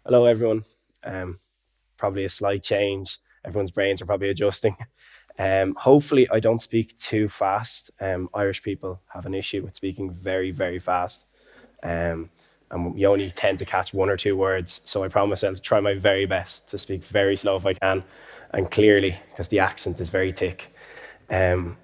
Hello, everyone. Probably a slight change. Everyone's brains are probably adjusting. Hopefully, I don't speak too fast. Irish people have an issue with speaking very, very fast. Um, and you only tend to catch one or two words. So I promise I'll try my very best to speak very slow if I can and clearly, because the accent is very thick. Um,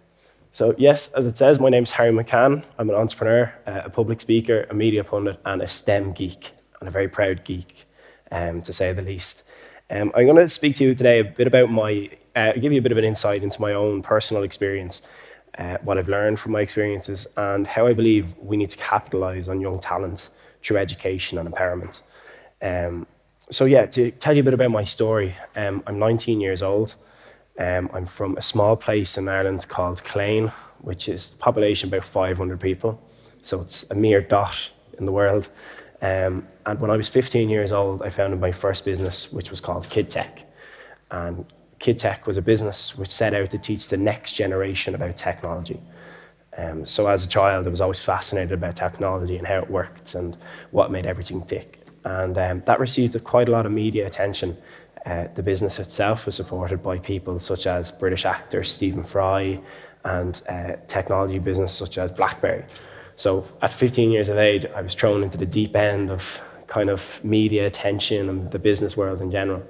so, yes, as it says, my name's Harry McCann. I'm an entrepreneur, a public speaker, a media pundit, and a STEM geek, and a very proud geek, to say the least. I'm going to speak to you today a bit about give you a bit of an insight into my own personal experience, what I've learned from my experiences, and how I believe we need to capitalize on young talent through education and empowerment. To tell you a bit about my story, I'm 19 years old. I'm from a small place in Ireland called Clane, which is population about 500 people. So it's a mere dot in the world. And when I was 15 years old, I founded my first business, which was called Kid Tech. And Kid Tech was a business which set out to teach the next generation about technology. So as a child, I was always fascinated about technology and how it worked and what made everything tick. And that received quite a lot of media attention. The business itself was supported by people such as British actor Stephen Fry and technology business such as BlackBerry. So at 15 years of age, I was thrown into the deep end of kind of media attention and the business world in general.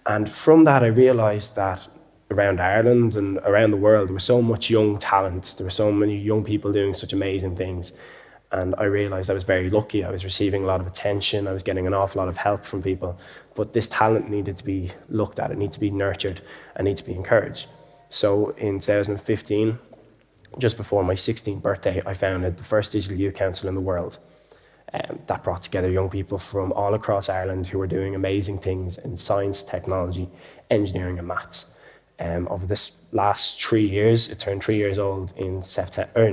And from that, I realized that around Ireland and around the world, there was so much young talent. There were so many young people doing such amazing things. And I realized I was very lucky. I was receiving a lot of attention. I was getting an awful lot of help from people. But this talent needed to be looked at. It needed to be nurtured. It needed to be encouraged. So in 2015, just before my 16th birthday, I founded the first digital youth council in the world. That brought together young people from all across Ireland who were doing amazing things in science, technology, engineering, and maths. Over this last 3 years, it turned 3 years old in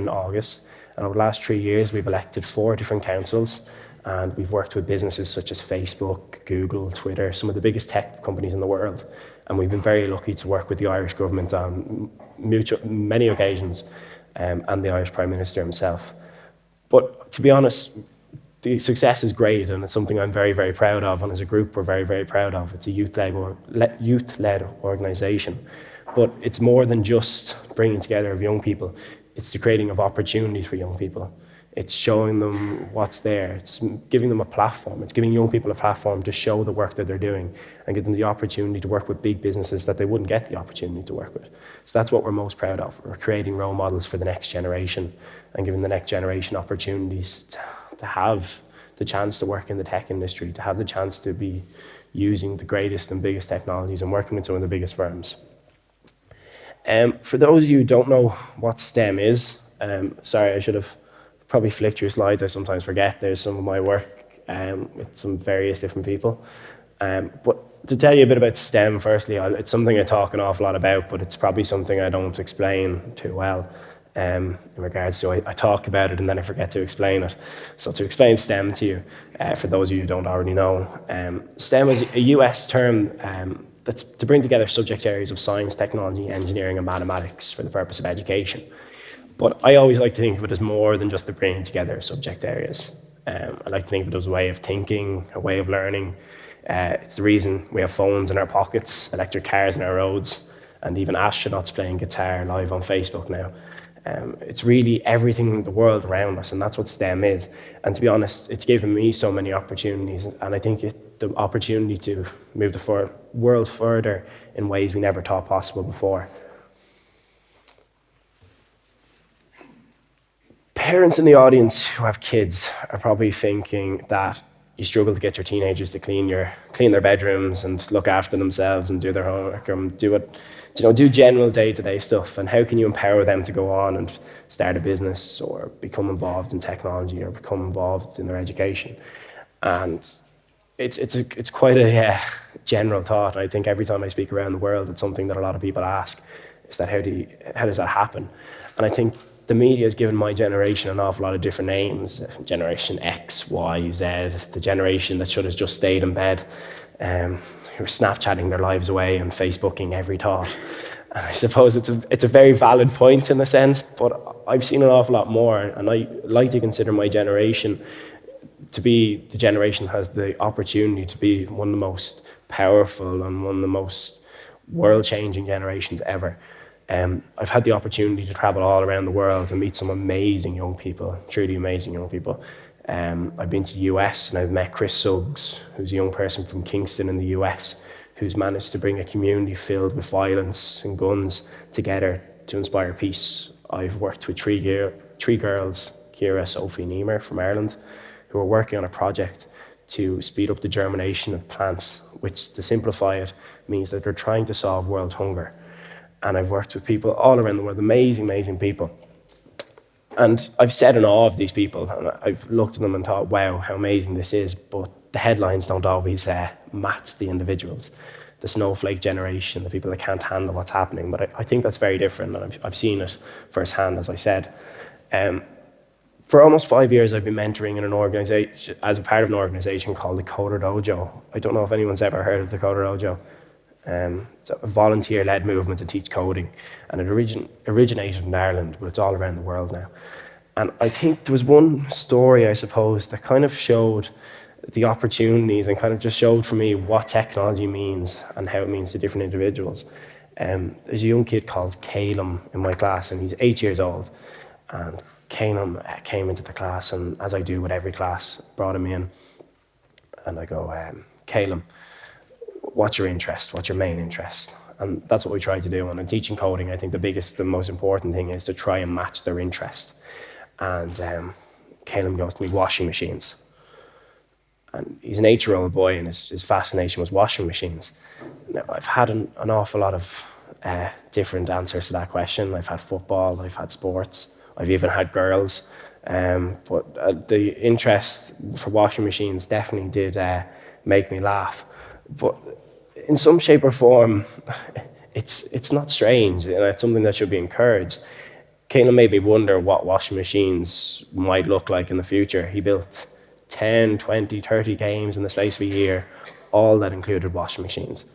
August. And over the last 3 years, we've elected 4 different councils, and we've worked with businesses such as Facebook, Google, Twitter, some of the biggest tech companies in the world. And we've been very lucky to work with the Irish government on many occasions, and the Irish Prime Minister himself. But to be honest, the success is great, and it's something I'm very, very proud of, and as a group, we're very, very proud of. It's a youth-led organisation. But it's more than just bringing together of young people. It's the creating of opportunities for young people. It's showing them what's there. It's giving them a platform. It's giving young people a platform to show the work that they're doing and give them the opportunity to work with big businesses that they wouldn't get the opportunity to work with. So that's what we're most proud of. We're creating role models for the next generation and giving the next generation opportunities to have the chance to work in the tech industry, to have the chance to be using the greatest and biggest technologies and working with some of the biggest firms. For those of you who don't know what STEM is, sorry, I should have probably flicked your slides. I sometimes forget. There's some of my work with some various different people. But to tell you a bit about STEM, firstly, it's something I talk an awful lot about, but it's probably something I don't explain too well in regards to I talk about it and then I forget to explain it. So to explain STEM to you, for those of you who don't already know, STEM is a US term that's to bring together subject areas of science, technology, engineering, and mathematics for the purpose of education. But I always like to think of it as more than just the bringing together of subject areas. I like to think of it as a way of thinking, a way of learning. It's the reason we have phones in our pockets, electric cars in our roads, and even astronauts playing guitar live on Facebook now. It's really everything in the world around us, and that's what STEM is. And to be honest, it's given me so many opportunities, and I think the opportunity to move the world further in ways we never thought possible before. Parents in the audience who have kids are probably thinking that you struggle to get your teenagers to clean their bedrooms and look after themselves and do their homework and do general day-to-day stuff. And how can you empower them to go on and start a business or become involved in technology or become involved in their education? And it's quite a general thought. I think every time I speak around the world, it's something that a lot of people ask: is that how does that happen? And I think the media has given my generation an awful lot of different names: Generation X, Y, Z, the generation that should have just stayed in bed, who are Snapchatting their lives away and Facebooking every thought. And I suppose it's a very valid point in a sense, but I've seen an awful lot more, and I like to consider my generation to be the generation that has the opportunity to be one of the most powerful and one of the most world-changing generations ever. I've had the opportunity to travel all around the world and meet some amazing young people, truly amazing young people. I've been to the US and I've met Chris Suggs, who's a young person from Kingston in the US, who's managed to bring a community filled with violence and guns together to inspire peace. I've worked with three girls, Kira, Sophie and Emer from Ireland, who are working on a project to speed up the germination of plants, which, to simplify it, means that they're trying to solve world hunger. And I've worked with people all around the world, amazing, amazing people. And I've sat in awe of these people, and I've looked at them and thought, wow, how amazing this is, but the headlines don't always match the individuals. The snowflake generation, the people that can't handle what's happening. But I think that's very different, and I've seen it firsthand, as I said. For almost 5 years, I've been mentoring in an organization, as a part of an organization called the Coder Dojo. I don't know if anyone's ever heard of the Coder Dojo. It's a volunteer-led movement to teach coding, and it originated in Ireland, but it's all around the world now. And I think there was one story, I suppose, that kind of showed the opportunities and kind of just showed for me what technology means and how it means to different individuals. There's a young kid called Calum in my class, and he's 8 years old. And Calum came into the class, and as I do with every class, brought him in, and I go, Calum, what's your interest? What's your main interest? And that's what we try to do. When I'm teaching coding, I think the most important thing is to try and match their interest. And Calum goes to me, washing machines. And he's an 8-year-old boy, and his fascination was washing machines. Now, I've had an awful lot of different answers to that question. I've had football, I've had sports, I've even had girls. But the interest for washing machines definitely did make me laugh. But in some shape or form, it's not strange. It's something that should be encouraged. Caleb made me wonder what washing machines might look like in the future. He built 10, 20, 30 games in the space of a year, all that included washing machines.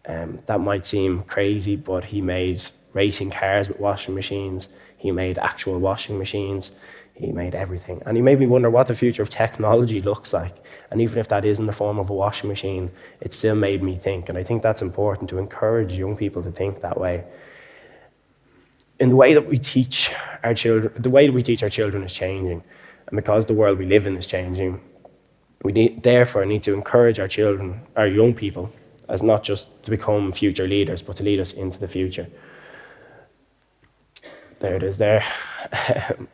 That might seem crazy, but he made racing cars with washing machines. He made actual washing machines. He made everything. And he made me wonder what the future of technology looks like. And even if that is in the form of a washing machine, it still made me think. And I think that's important, to encourage young people to think that way. In the way that we teach our children, is changing. And because the world we live in is changing, we therefore need to encourage our children, our young people, as not just to become future leaders, but to lead us into the future. There it is there.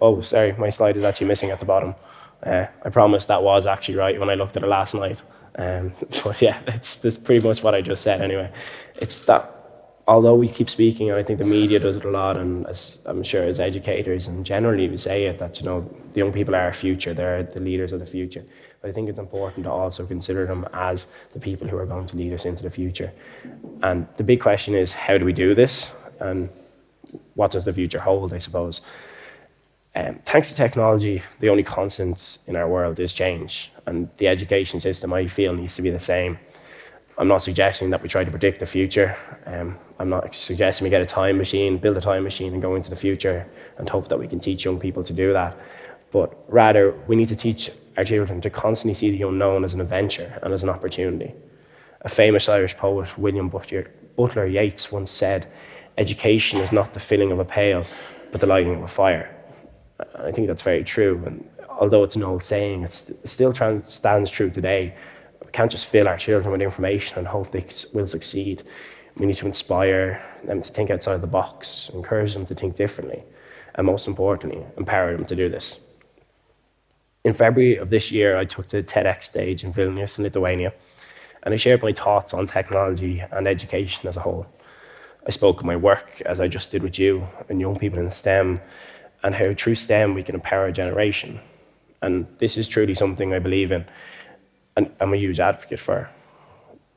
Oh, sorry, my slide is actually missing at the bottom. I promise that was actually right when I looked at it last night. But yeah, that's pretty much what I just said anyway. It's that, although we keep speaking, and I think the media does it a lot, and as I'm sure as educators and generally we say it, that, the young people are our future, they're the leaders of the future. But I think it's important to also consider them as the people who are going to lead us into the future. And the big question is, how do we do this? And what does the future hold, I suppose? Thanks to technology, the only constant in our world is change. And the education system, I feel, needs to be the same. I'm not suggesting that we try to predict the future. I'm not suggesting we get a time machine, build a time machine and go into the future and hope that we can teach young people to do that. But rather, we need to teach our children to constantly see the unknown as an adventure and as an opportunity. A famous Irish poet, William Butler Yeats, once said, "Education is not the filling of a pail, but the lighting of a fire." And I think that's very true. And although it's an old saying, it still stands true today. We can't just fill our children with information and hope they will succeed. We need to inspire them to think outside the box, encourage them to think differently, and most importantly, empower them to do this. In February of this year, I took the TEDx stage in Vilnius in Lithuania, and I shared my thoughts on technology and education as a whole. I spoke of my work, as I just did with you, and young people in STEM, and how through STEM we can empower a generation. And this is truly something I believe in, and I'm a huge advocate for.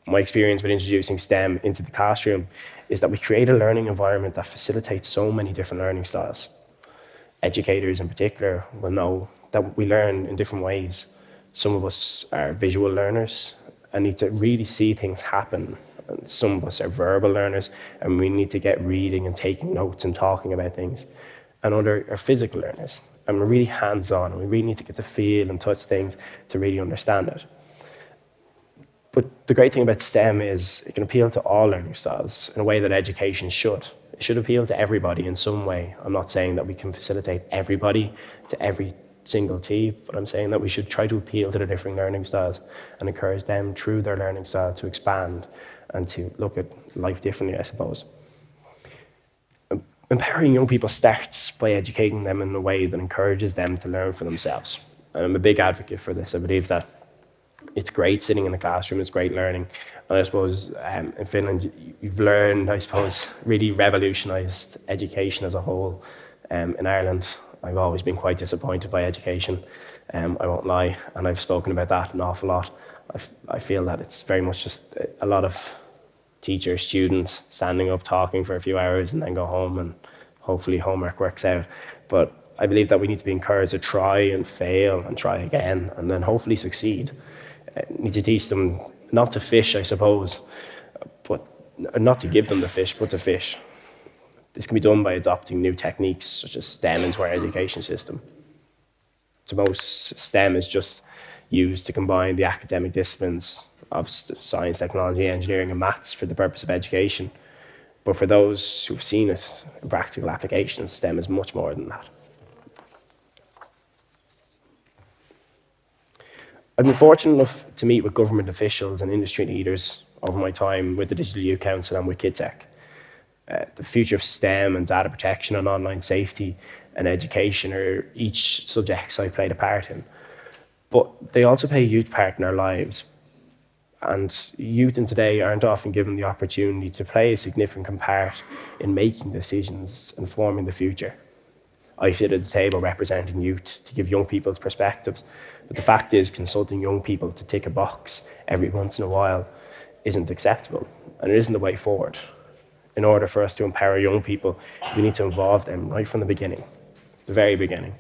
My experience with introducing STEM into the classroom is that we create a learning environment that facilitates so many different learning styles. Educators in particular will know that we learn in different ways. Some of us are visual learners and need to really see things happen. And some of us are verbal learners and we need to get reading and taking notes and talking about things. And other are physical learners and we're really hands-on, and we really need to get to feel and touch things to really understand it. But the great thing about STEM is it can appeal to all learning styles in a way that education should. It should appeal to everybody in some way. I'm not saying that we can facilitate everybody to every single T, but I'm saying that we should try to appeal to the different learning styles and encourage them through their learning style to expand and to look at life differently, I suppose. Empowering young people starts by educating them in a way that encourages them to learn for themselves. And I'm a big advocate for this. I believe that it's great sitting in a classroom, it's great learning. And I suppose in Finland, you've learned, I suppose, really revolutionised education as a whole. In Ireland, I've always been quite disappointed by education, I won't lie, and I've spoken about that an awful lot. I feel that it's very much just a lot of teachers, students standing up, talking for a few hours and then go home and hopefully homework works out. But I believe that we need to be encouraged to try and fail and try again and then hopefully succeed. Need to teach them not to fish, I suppose, but not to give them the fish, but to fish. This can be done by adopting new techniques such as STEM into our education system. To most, STEM is just used to combine the academic disciplines of science, technology, engineering, and maths for the purpose of education. But for those who've seen it in practical applications, STEM is much more than that. I've been fortunate enough to meet with government officials and industry leaders over my time with the Digital Youth Council and with Kid Tech. The future of STEM and data protection and online safety and education are each subjects I've played a part in. But they also play a huge part in our lives. And youth in today aren't often given the opportunity to play a significant part in making decisions and forming the future. I sit at the table representing youth to give young people's perspectives, but the fact is consulting young people to tick a box every once in a while isn't acceptable, and it isn't the way forward. In order for us to empower young people, we need to involve them right from the beginning, the very beginning,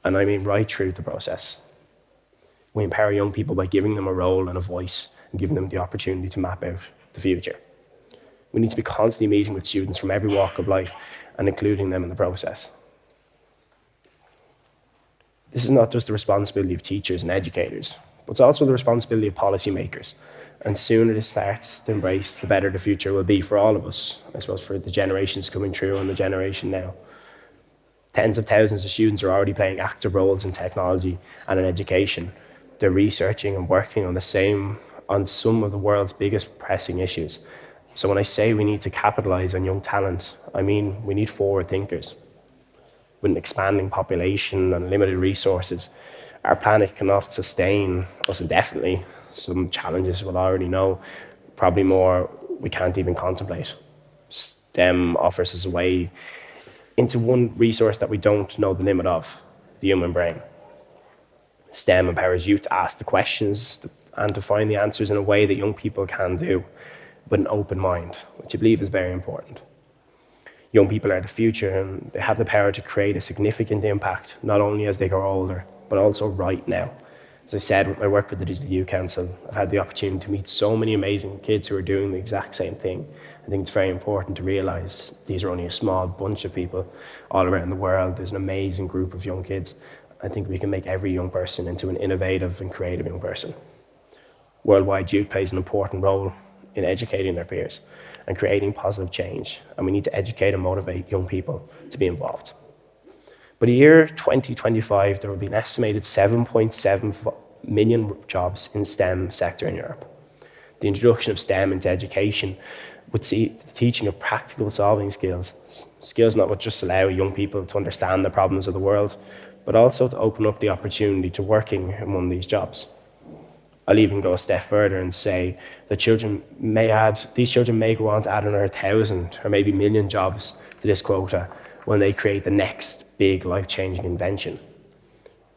and I mean right through the process. We empower young people by giving them a role and a voice and giving them the opportunity to map out the future. We need to be constantly meeting with students from every walk of life and including them in the process. This is not just the responsibility of teachers and educators, but it's also the responsibility of policymakers. And sooner this starts to embrace, the better the future will be for all of us, I suppose, for the generations coming through and the generation now. Tens of thousands of students are already playing active roles in technology and in education. They're researching and working on some of the world's biggest pressing issues. So when I say we need to capitalize on young talent, I mean we need forward thinkers. With an expanding population and limited resources, our planet cannot sustain us indefinitely. Some challenges we'll already know, probably more we can't even contemplate. STEM offers us a way into one resource that we don't know the limit of, the human brain. STEM empowers youth to ask the questions and to find the answers in a way that young people can do, with an open mind, which I believe is very important. Young people are the future and they have the power to create a significant impact, not only as they grow older, but also right now. As I said, with my work with the Digital Youth Council, I've had the opportunity to meet so many amazing kids who are doing the exact same thing. I think it's very important to realise these are only a small bunch of people all around the world. There's an amazing group of young kids. I think we can make every young person into an innovative and creative young person. Worldwide youth plays an important role in educating their peers and creating positive change, and we need to educate and motivate young people to be involved. By the year 2025, there will be an estimated 7.7 million jobs in STEM sector in Europe. The introduction of STEM into education would see the teaching of practical solving skills that would just allow young people to understand the problems of the world, but also to open up the opportunity to working in one of these jobs. I'll even go a step further and say that these children may go on to add another 1,000 or maybe 1,000,000 jobs to this quota when they create the next big life-changing invention.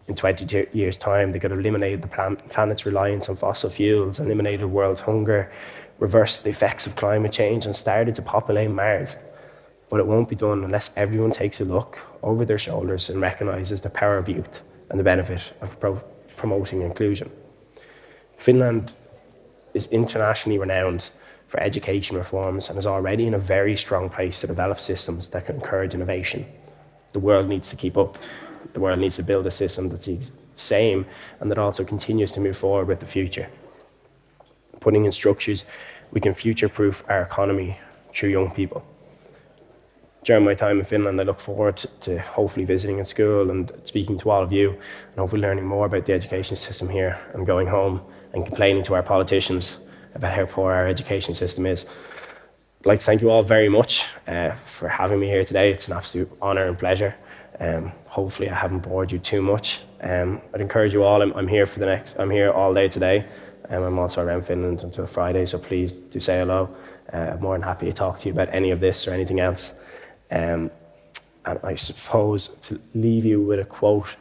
In 20 years' time, they could have eliminated the planet's reliance on fossil fuels, eliminated world hunger, reversed the effects of climate change, and started to populate Mars. But it won't be done unless everyone takes a look over their shoulders and recognises the power of youth and the benefit of promoting inclusion. Finland is internationally renowned for education reforms and is already in a very strong place to develop systems that can encourage innovation. The world needs to keep up, The world needs to build a system that's the same and that also continues to move forward with the future. Putting in structures, we can future-proof our economy through young people. During my time in Finland, I look forward to hopefully visiting a school and speaking to all of you, and hopefully learning more about the education system here and going home and complaining to our politicians about how poor our education system is. I'd like to thank you all very much for having me here today. It's an absolute honour and pleasure. Hopefully I haven't bored you too much. I'd encourage you all, I'm here all day today. I'm also around Finland until Friday, so please do say hello. I'm more than happy to talk to you about any of this or anything else. And I suppose to leave you with a quote,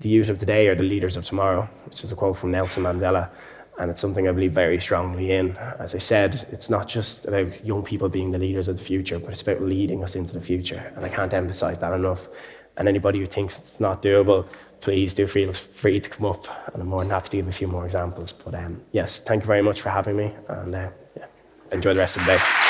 the youth of today are the leaders of tomorrow, which is a quote from Nelson Mandela. And it's something I believe very strongly in. As I said, it's not just about young people being the leaders of the future, but it's about leading us into the future. And I can't emphasize that enough. And anybody who thinks it's not doable, please do feel free to come up. And I'm more than happy to give a few more examples. But yes, thank you very much for having me. And enjoy the rest of the day.